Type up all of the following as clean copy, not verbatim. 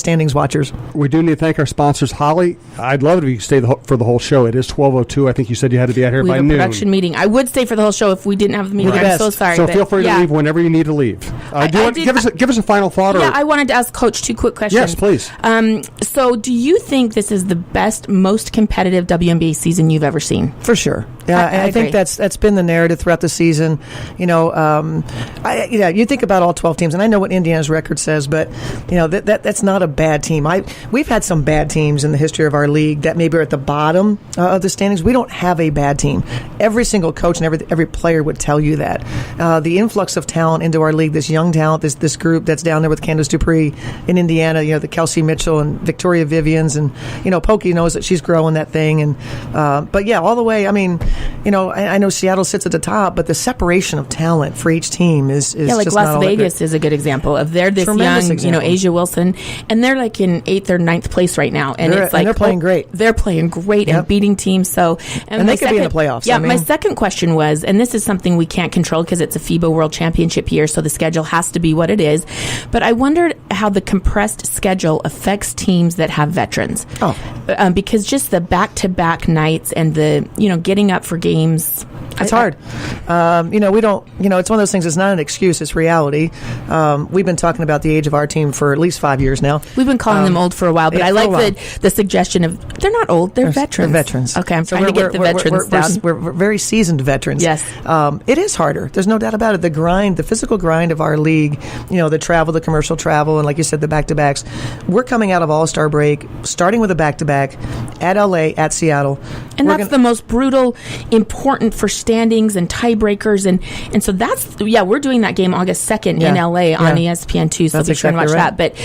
standings watchers. We do need to thank our sponsors. Holly, I'd love it if you stay for the whole show. It is 12:02. I think you said you had to be out here by noon. We have a production meeting. I would stay for the whole show if we didn't have the meeting. I'm so sorry. So feel free to leave whenever you need to leave. Give us a final thought. Yeah, I wanted to ask Coach 2 quick questions. Yes, please. So do you think this is the best, most competitive WNBA season you've ever seen? For sure. Yeah, I think that's been the narrative throughout the season. You think about all 12 teams, and I know what Indiana's record says, but that's not a bad team. We've had some bad teams in the history of our league that maybe are at the bottom of the standings. We don't have a bad team. Every single coach and every player would tell you that. The influx of talent into our league, this young talent, this group that's down there with Candace Dupree in Indiana, the Kelsey Mitchell and Victoria Vivians, and Pokey knows that she's growing that thing. And but yeah, all the way. I mean, I know Seattle sits at the top, but the separation of talent for each team is like just Las Vegas is a good example of they're this young, example. Asia Wilson, and they're like in 8th or 9th place right now, and they're playing great. They're playing great and beating teams. So and they could be in the playoffs. Yeah, my second question was, and this is something we can't control because it's a FIBA World Championship year, so the schedule has to be what it is. But I wondered how the compressed schedule affects teams that have veterans. Because just the back-to-back nights and the getting up for games. It's hard. We don't, it's one of those things. It's not an excuse. It's reality. We've been talking about the age of our team for at least 5 years now. We've been calling them old for a while, but I like the suggestion of they're not old. They're veterans. They're veterans. Okay, I'm trying to get the veterans down. We're very seasoned veterans. Yes. It is harder. There's no doubt about it. The grind, the physical grind of our league, the travel, the commercial travel, and like you said, the back-to-backs. We're coming out of All-Star break, starting with a back-to-back at LA, at Seattle. And that's the most brutal, important for standings and tiebreakers. And so we're doing that game August 2nd in LA on ESPN2, so be sure and watch that. But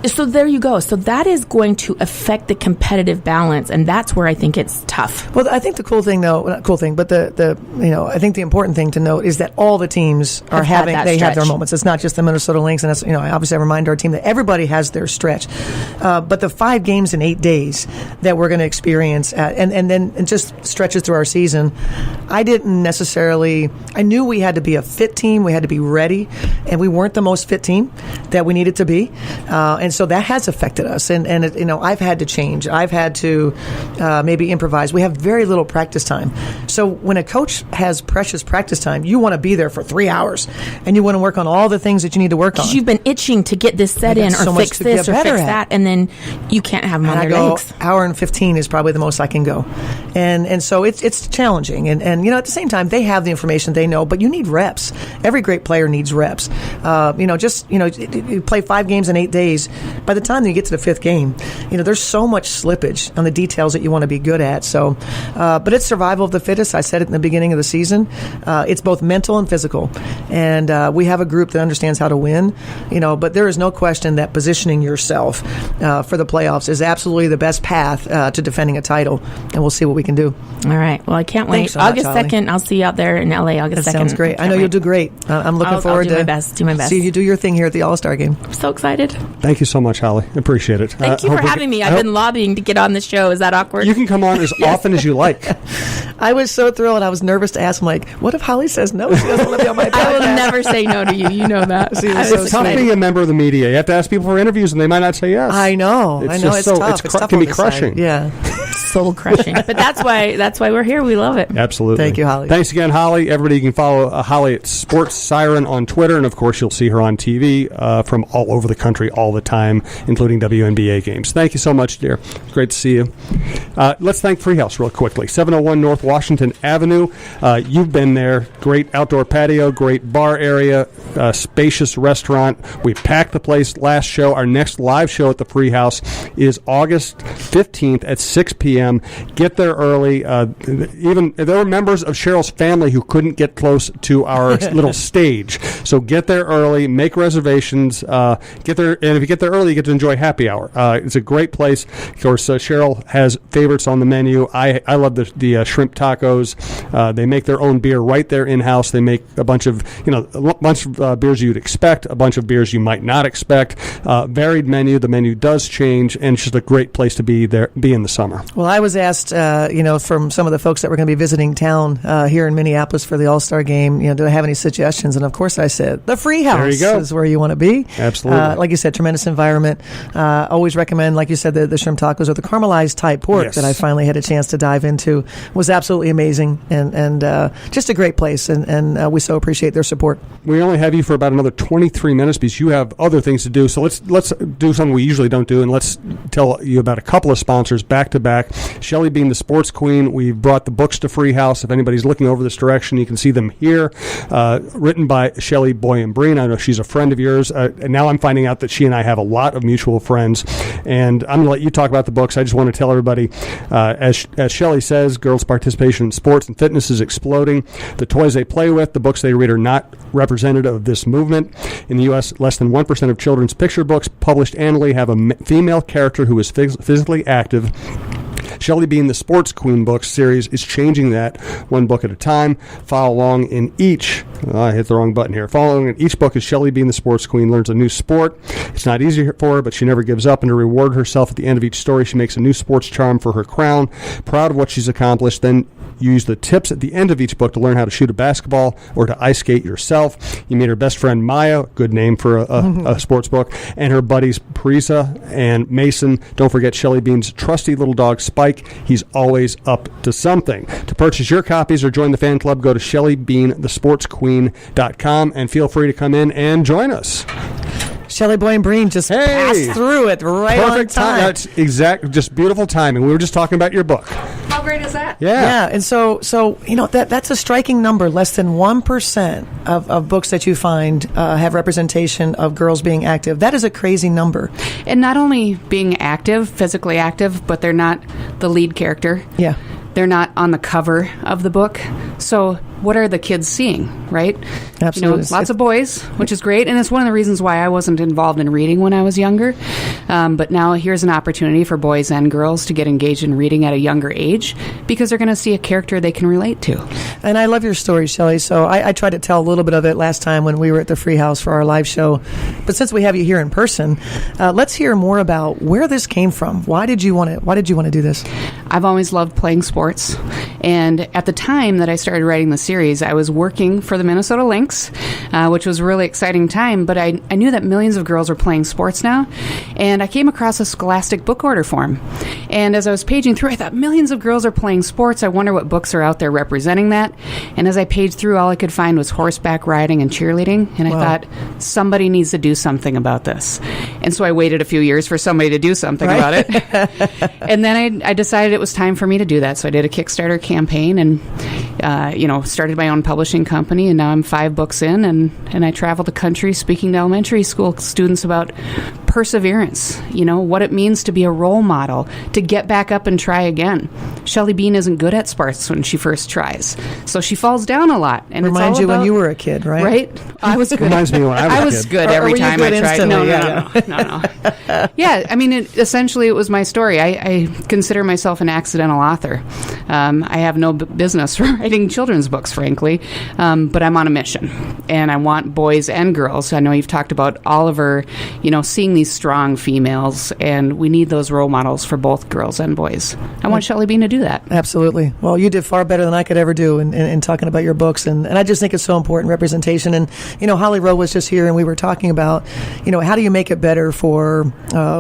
so there you go. So that is going to affect the competitive balance, and that's where I think it's tough. Well, I think the cool thing, though, not cool thing, but I think the important thing to note is that all the teams have their moments. It's not just the Minnesota Lynx, and that's, obviously I remind our team that everybody has their stretch. But the 5 games in 8 days that we're going to experience, and then just stretches through our season, I knew we had to be a fit team, we had to be ready, and we weren't the most fit team that we needed to be, and so that has affected us. And I've had to change. I've had to maybe improvise. We have very little practice time, so when a coach has precious practice time, you want to be there for 3 hours, and you want to work on all the things that you need to work on. Because you've been itching to get this set in, or fix this, or fix that, and then you can't have them on their legs. Hour and 15 is probably the most I can go, and so it's challenging. And at the same time, they have the information, they know, but you need reps. Every great player needs reps. You play 5 games in 8 days. By the time you get to the 5th game, there's so much slippage on the details that you want to be good at. So, but it's survival of the fittest. I said it in the beginning of the season. It's both mental and physical, and we have a group that understands how to win. But there is no question that positioning yourself for the playoffs is absolutely the best path to defending a title, and we'll see what we can do. All right. Well, I can't wait. So August 2nd, I'll see you out there in LA August 2nd. That sounds great. I know you'll do great. I'm looking forward to do my best. See you do your thing here at the All-Star game. I'm so excited. Thank you so much, Holly. Appreciate it. Thank you for having me. I've been lobbying to get on the show. Is that awkward? You can come on as often as you like. I was so thrilled. I was nervous to ask him, what if Holly says no? She doesn't want to be on my podcast. I will never say no to you. You know that. It's tough being a member of the media. You have to ask people for interviews, and they might not say yes. I know. It's tough. It can be crushing. Yeah. Soul crushing. But that's why we're here. We love it. Absolutely. Thank you, Holly. Thanks again, Holly. Everybody, you can follow Holly at Sports Siren on Twitter, and of course, you'll see her on TV from all over the country all the time, including WNBA games. Thank you so much, dear. Great to see you. Let's thank Freehouse real quickly. 701 North Washington Avenue. You've been there. Great outdoor patio, great bar area, spacious restaurant. We packed the place last show. Our next live show at the Freehouse is August 15th at 6 p.m. Get there early. Even there were members of Cheryl's family who couldn't get close to our little stage. So get there early, make reservations, get there, and if you get there early, you get to enjoy happy hour. It's a great place. Of course, Cheryl has favorite favorites on the menu. I love the shrimp tacos. They make their own beer right there in-house. They make a bunch of beers you'd expect, a bunch of beers you might not expect. Varied menu. The menu does change, and it's just a great place to be in the summer. Well, I was asked, from some of the folks that were going to be visiting town here in Minneapolis for the All-Star game, do I have any suggestions? And of course I said, the Freehouse is where you want to be. Absolutely. Like you said, tremendous environment. Always recommend, like you said, the shrimp tacos or the caramelized type pork that I finally had a chance to dive into was absolutely amazing and just a great place. And we so appreciate their support. We only have you for about another 23 minutes because you have other things to do. So let's do something we usually don't do, and let's tell you about a couple of sponsors back to back. Shelley being the sports queen, we've brought the books to Freehouse. If anybody's looking over this direction, you can see them here. Written by Shelley Boyen-Breen. I know she's a friend of yours. And now I'm finding out that she and I have a lot of mutual friends. And I'm going to let you talk about the books. I just want to tell everybody, as Shelley says, girls' participation in sports and fitness is exploding. The toys they play with, the books they read are not representative of this movement. In the U.S., less than 1% of children's picture books published annually have a female character who is physically active. Shelley being the Sports Queen books series is changing that one book at a time. Follow along in each. I hit the wrong button here. Following in each book is Shelley being the Sports Queen learns a new sport. It's not easy for her, but she never gives up. And to reward herself at the end of each story, she makes a new sports charm for her crown. Proud of what she's accomplished, then you use the tips at the end of each book to learn how to shoot a basketball or to ice skate yourself. You meet her best friend Maya, good name for a sports book, and her buddies Parisa and Mason. Don't forget Shelley Bean's trusty little dog Spike. He's always up to something. To purchase your copies or join the fan club, go to ShelleyBeanTheSportsQueen.com and feel free to come in and join us. Shelley Boyen-Breen just passed through it right on time. That's exact, just beautiful timing. We were just talking about your book. How great is that? Yeah. And so that's a striking number. Less than 1% of books that you find have representation of girls being active. That is a crazy number. And not only being active, physically active, but they're not the lead character. Yeah. They're not on the cover of the book. So what are the kids seeing, right? Absolutely. Lots of boys, which is great. And it's one of the reasons why I wasn't involved in reading when I was younger. But now here's an opportunity for boys and girls to get engaged in reading at a younger age because they're going to see a character they can relate to. And I love your story, Shelley. So I tried to tell a little bit of it last time when we were at the Freehouse for our live show. But since we have you here in person, let's hear more about where this came from. Why did you want to do this? I've always loved playing sports. And at the time that I started writing the series, I was working for the Minnesota Lynx, which was a really exciting time. But I knew that millions of girls were playing sports now. And I came across a Scholastic book order form. And as I was paging through, I thought, millions of girls are playing sports. I wonder what books are out there representing that. And as I paged through, all I could find was horseback riding and cheerleading. And I thought, somebody needs to do something about this. And so I waited a few years for somebody to do something about it. And then I decided it was time for me to do that. So I did a Kickstarter campaign and, started my own publishing company. And now I'm 5 books in, and I travel the country speaking to elementary school students about perseverance, what it means to be a role model, to get back up and try again. Shelley Bean isn't good at sports when she first tries, so she falls down a lot. And reminds you when you were a kid, right? Right? I was good. Reminds me when I was a kid. Good every time I tried. No. Yeah, I mean, essentially, it was my story. I consider myself an accidental author. I have no business writing children's books, frankly, but I'm on a mission, and I want boys and girls. I know you've talked about Oliver, seeing these strong females, and we need those role models for both girls and boys. I want Shelley Bean to do that. Absolutely. Well, you did far better than I could ever do in talking about your books, and I just think it's so important, representation. And, Holly Rowe was just here, and we were talking about, how do you make it better for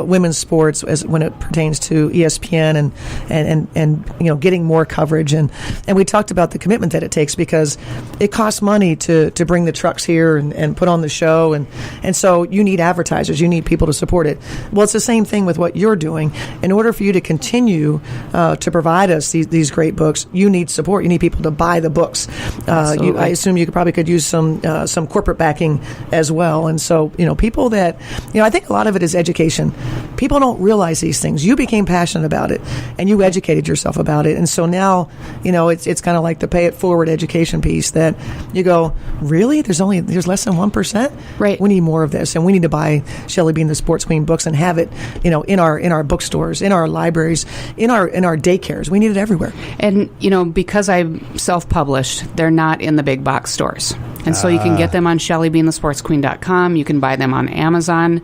women's sports when it pertains to ESPN and getting more coverage. And we talked about the commitment that it takes because it costs money to bring the trucks here and put on the show. And so you need advertisers. You need people to support it. Well, it's the same thing with what you're doing. In order for you to continue to provide us these great books, you need support. You need people to buy the books. I assume you could use some corporate backing as well. And so, people that, I think a lot of it is education. People don't realize these things. You became passionate about it and you educated yourself about it. And so now, it's kind of like the pay it forward education piece that you go, really? There's less than 1%? Right. We need more of this, and we need to buy Shelley Bean the the Sports Queen books and have it, in our bookstores, in our libraries, in our daycares. We need it everywhere. And, because I'm self-published, they're not in the big box stores. And so you can get them on ShellyBeingTheSportsQueen.com. You can buy them on Amazon.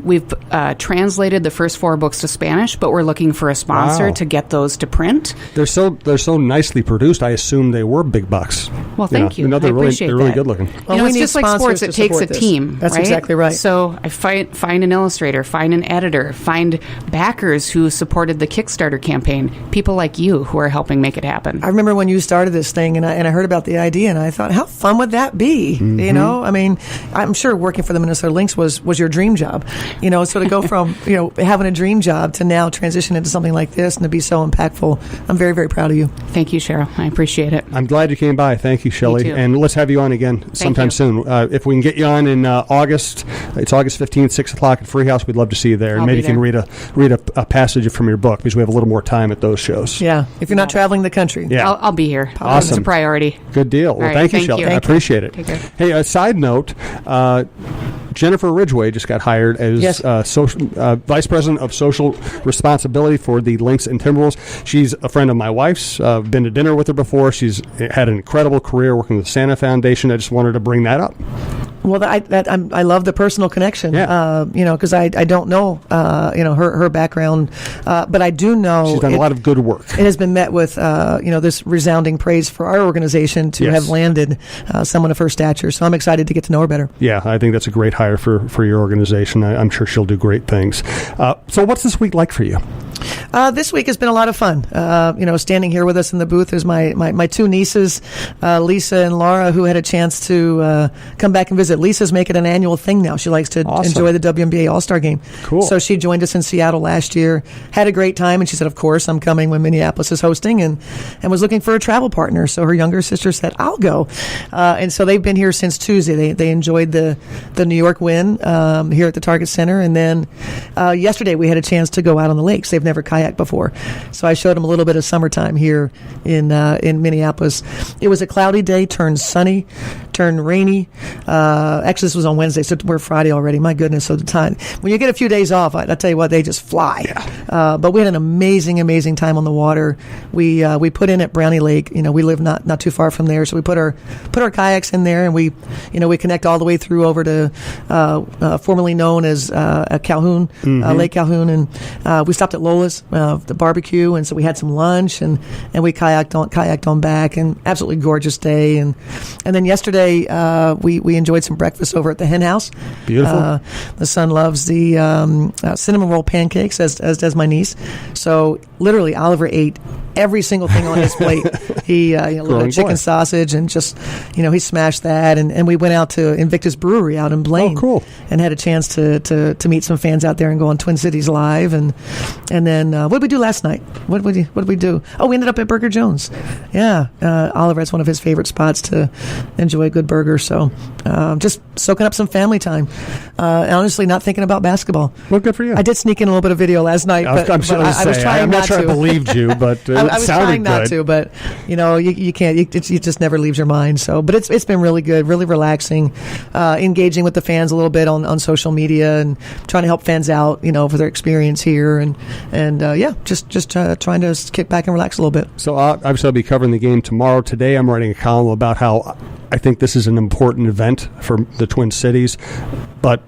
We've translated the first 4 books to Spanish, but we're looking for a sponsor to get those to print. They're so nicely produced. I assume they were big bucks. Well, thank you. They're really good looking. Well, it's just like sports. It takes a team. That's exactly right. So I find an illustrator, find an editor, find backers who supported the Kickstarter campaign, people like you who are helping make it happen. I remember when you started this thing, and I heard about the idea, and I thought, how fun would that be? Mm-hmm. I'm sure working for the Minnesota Lynx was your dream job. So to go from having a dream job to now transition into something like this and to be so impactful, I'm very, very proud of you. Thank you, Cheryl. I appreciate it. I'm glad you came by. Thank you, Shelly. And let's have you on again sometime soon. If we can get you on in August, it's August 15th, 6 o'clock at Freehouse. We'd love to see you there. And maybe you can read a passage from your book, because we have a little more time at those shows. Yeah, if you're not traveling the country. Yeah. I'll be here. Awesome. It's a priority. Good deal. Well, thank you, Shelly. I appreciate it. Take care. Hey, a side note, Jennifer Ridgway just got hired as Vice President of Social Responsibility for the Lynx and Timberwolves. She's a friend of my wife's. Been to dinner with her before. She's had an incredible career working with the Santa Foundation. I just wanted to bring that up. Well, I love the personal connection, because I don't know, her background, but I do know she's done a lot of good work. It has been met with, this resounding praise for our organization to have landed someone of her stature. So I'm excited to get to know her better. Yeah, I think that's a great hire for your organization. I'm sure she'll do great things. So what's this week like for you? This week has been a lot of fun. Standing here with us in the booth is my 2 nieces, Lisa and Laura, who had a chance to come back and visit. Lisa's making an annual thing now. She likes to enjoy the WNBA All-Star Game. Cool. So she joined us in Seattle last year, had a great time, and she said, of course, I'm coming when Minneapolis is hosting, and was looking for a travel partner. So her younger sister said, I'll go. And so they've been here since Tuesday. They enjoyed the New York win here at the Target Center, and then yesterday we had a chance to go out on the lakes. They've never kayaked before. So I showed them a little bit of summertime here in Minneapolis. It was a cloudy day, turned sunny, turned rainy. Actually, this was on Wednesday, so we're Friday already. My goodness, so the time. When you get a few days off, I tell you what, they just fly. Yeah. But we had an amazing time on the water. We put in at Brownie Lake. We live not too far from there, so we put our kayaks in there, and we connect all the way through over to formerly known as Calhoun, Lake Calhoun, and we stopped at Lola's, the barbecue, and so we had some lunch, and we kayaked on back, and absolutely gorgeous day, and then yesterday we enjoyed some breakfast over at the Hen House. Beautiful. The son loves the cinnamon roll pancakes, as does my niece. So literally, Oliver ate every single thing on his plate. He loved chicken sausage, and just he smashed that. And we went out to Invictus Brewery out in Blaine. Oh, cool. And had a chance to meet some fans out there and go on Twin Cities Live. And then what did we do last night? What did we do? Oh, we ended up at Burger Jones. Yeah, Oliver, that's one of his favorite spots to enjoy a good burger. So just soaking up some family time. Honestly, not thinking about basketball. Well, good for you. I did sneak in a little bit of video last night, but I was trying I'm not sure I believed you, but I was trying not to, but you can't. It just never leaves your mind. So, but it's been really good, really relaxing, engaging with the fans a little bit on social media, and trying to help fans out, for their experience here, and just trying to kick back and relax a little bit. So obviously I'll be covering the game tomorrow. Today I'm writing a column about how I think this is an important event for the Twin Cities, but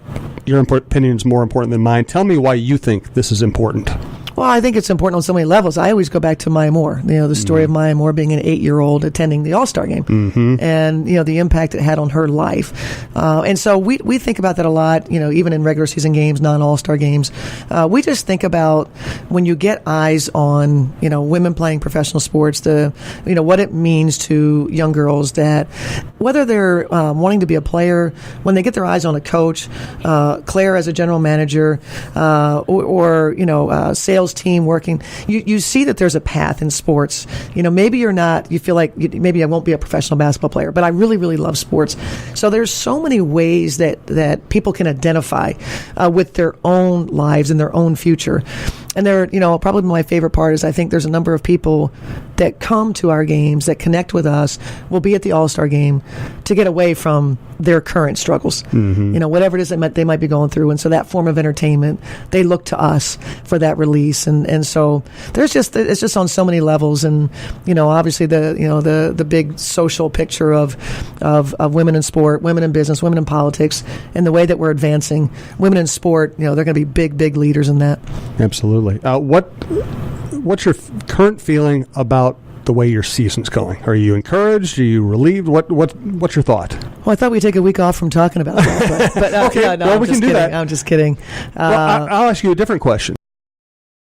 your opinion is more important than mine. Tell me why you think this is important. Well, I think it's important on so many levels. I always go back to Maya Moore, the story of Maya Moore being an 8-year-old attending the All-Star game, and, the impact it had on her life. And so we think about that a lot, even in regular season games, non-All-Star games. We just think about when you get eyes on, women playing professional sports, what it means to young girls, that whether they're wanting to be a player, when they get their eyes on a coach, Claire as a general manager, or sales team working, you see that there's a path in sports. Maybe you feel like maybe I won't be a professional basketball player, but I really, really love sports. So there's so many ways that people can identify with their own lives and their own future. And probably my favorite part is I think there's a number of people that come to our games, that connect with us, will be at the All-Star game to get away from their current struggles. Whatever it is that they might be going through. And so that form of entertainment, they look to us for that release. And so it's just on so many levels. And, obviously the big social picture of women in sport, women in business, women in politics, and the way that we're advancing women in sport, they're going to be big leaders in that. Absolutely. What's your current feeling about the way your season's going? Are you encouraged? Are you relieved? What's your thought? Well, I thought we'd take a week off from talking about that. But okay, we can do that. I'm just kidding. Well, I'll ask you a different question.